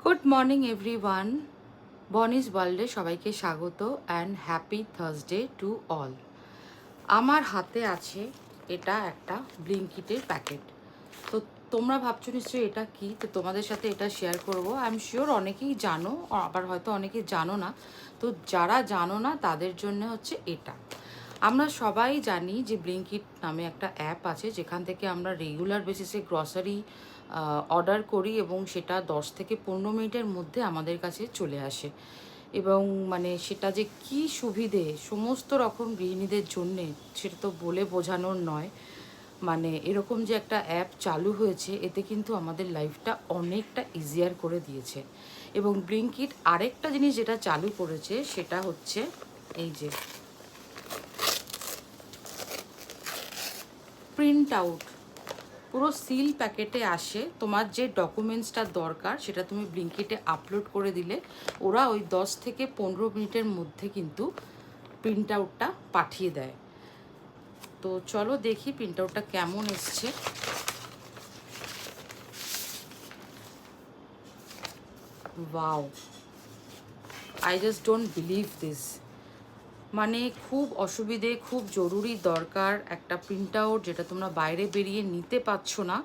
Good morning everyone, বনিস ওয়ার্ল্ডে সবাইকে স্বাগত and happy Thursday to all. আমার হাতে আছে এটা একটা ব্লিঙ্কিটের প্যাকেট। তো তোমরা ভাবছো নিশ্চয়ই এটা কি, তো তোমাদের সাথে এটা শেয়ার করবো। আই এম শিওর অনেকেই জানো, আবার হয়তো অনেকেই জানো না। তো যারা জানো না তাদের জন্য হচ্ছে এটা। আমরা সবাই জানি যে ব্লিঙ্কিট নামে একটা অ্যাপ আছে, যেখান থেকে আমরা রেগুলার বেসিসে গ্রসারি অর্ডার করি এবং সেটা 10 থেকে 15 মিনিটের মধ্যে আমাদের কাছে চলে আসে। এবং মানে সেটা যে কি সুবিধে সমস্ত রকম গৃহিণীদের জন্যে, সেটা তো বলে বোঝানোর নয়। মানে এরকম যে একটা অ্যাপ চালু হয়েছে, এতে কিন্তু আমাদের লাইফটা অনেকটা ইজিয়ার করে দিয়েছে। এবং ব্লিঙ্কিট আরেকটা জিনিস যেটা চালু করেছে সেটা হচ্ছে এই যে প্রিন্ট আউট। পুরো সিল প্যাকেটে আসে, তোমার যে ডকুমেন্টসটা দরকার সেটা তুমি ব্লিঙ্কিটে আপলোড করে দিলে ওরা ওই 10 থেকে 15 মিনিটের মধ্যে কিন্তু প্রিন্ট আউটটা পাঠিয়ে দেয়। তো চলো দেখি প্রিন্ট আউটটা কেমন এসছে। Wow, I just don't believe this. মানে খুব অসুবিধে, খুব জরুরি দরকার একটা প্রিন্ট আউট যেটা তোমরা বাইরে বেরিয়ে নিতে পারছো না,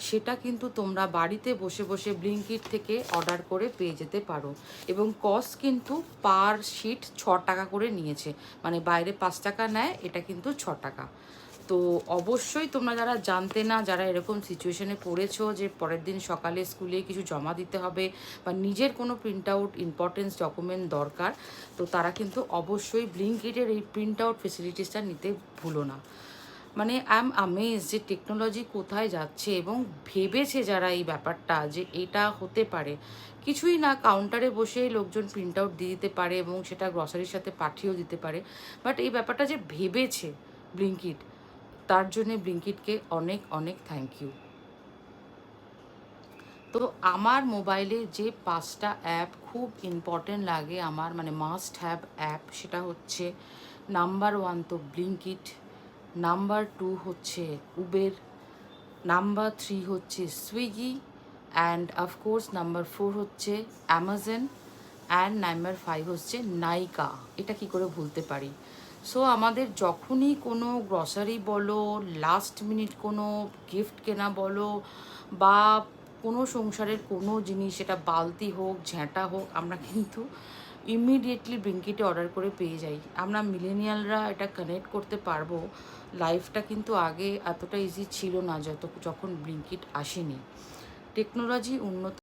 সেটা কিন্তু তোমরা বাড়িতে বসে বসে ব্লিঙ্কিট থেকে অর্ডার করে পেয়ে যেতে পারো। এবং কস্ট কিন্তু পার শিট 6 টাকা করে নিয়েছে, মানে বাইরে 5 টাকা নেয়, এটা কিন্তু 6 টাকা। তো অবশ্যই তোমরা যারা জানতে না, যারা এরকম সিচুয়েশনে পড়েছো যে পরের দিন সকালে স্কুলে কিছু জমা দিতে হবে বা নিজের কোনো প্রিন্ট আউট ইম্পর্টেন্স ডকুমেন্ট দরকার, তো তারা কিন্তু অবশ্যই ব্লিঙ্কিটের এই প্রিন্ট আউট ফেসিলিটিসটা নিতে ভুলো না। মানে আই এম আমেজ যে টেকনোলজি কোথায় যাচ্ছে, এবং ভেবেছে যারা এই ব্যাপারটা যে এটা হতে পারে। কিছুই না, কাউন্টারে বসেই লোকজন প্রিন্ট আউট দিয়ে দিতে পারে এবং সেটা গ্রসারির সাথে পাঠিয়েও দিতে পারে। বাট এই ব্যাপারটা যে ভেবেছে ব্লিঙ্কিট, তার জন্যে ব্লিঙ্কিটকে অনেক অনেক থ্যাংক ইউ। তো আমার মোবাইলে যে 5টা অ্যাপ খুব ইম্পর্টেন্ট লাগে আমার, মানে মাস্ট হ্যাভ অ্যাপ, সেটা হচ্ছে নাম্বার 1 তো ব্লিঙ্কিট, নাম্বার 2 হচ্ছে উবের, নাম্বার 3 হচ্ছে সুইগি, অ্যান্ড অফকোর্স নাম্বার 4 হচ্ছে অ্যামাজন, অ্যান্ড নাম্বার 5 হচ্ছে নাইকা। এটা কি করে ভুলতে পারি। সো আমাদের যখনই কোনো গ্রসারি বলো, লাস্ট মিনিট কোনো গিফট কেনা বলো, বা কোনো সংসারের কোনো জিনিস, সেটা বালতি হোক ঝ্যাঁটা হোক, আমরা কিন্তু ইমিডিয়েটলি ব্লিঙ্কিটে অর্ডার করে পেয়ে যাই। আমরা মিলেনিয়ালরা এটা কানেক্ট করতে পারবো। লাইফটা কিন্তু আগে এতটা ইজি ছিল না যখন ব্লিঙ্কিট আসেনি। টেকনোলজি উন্নত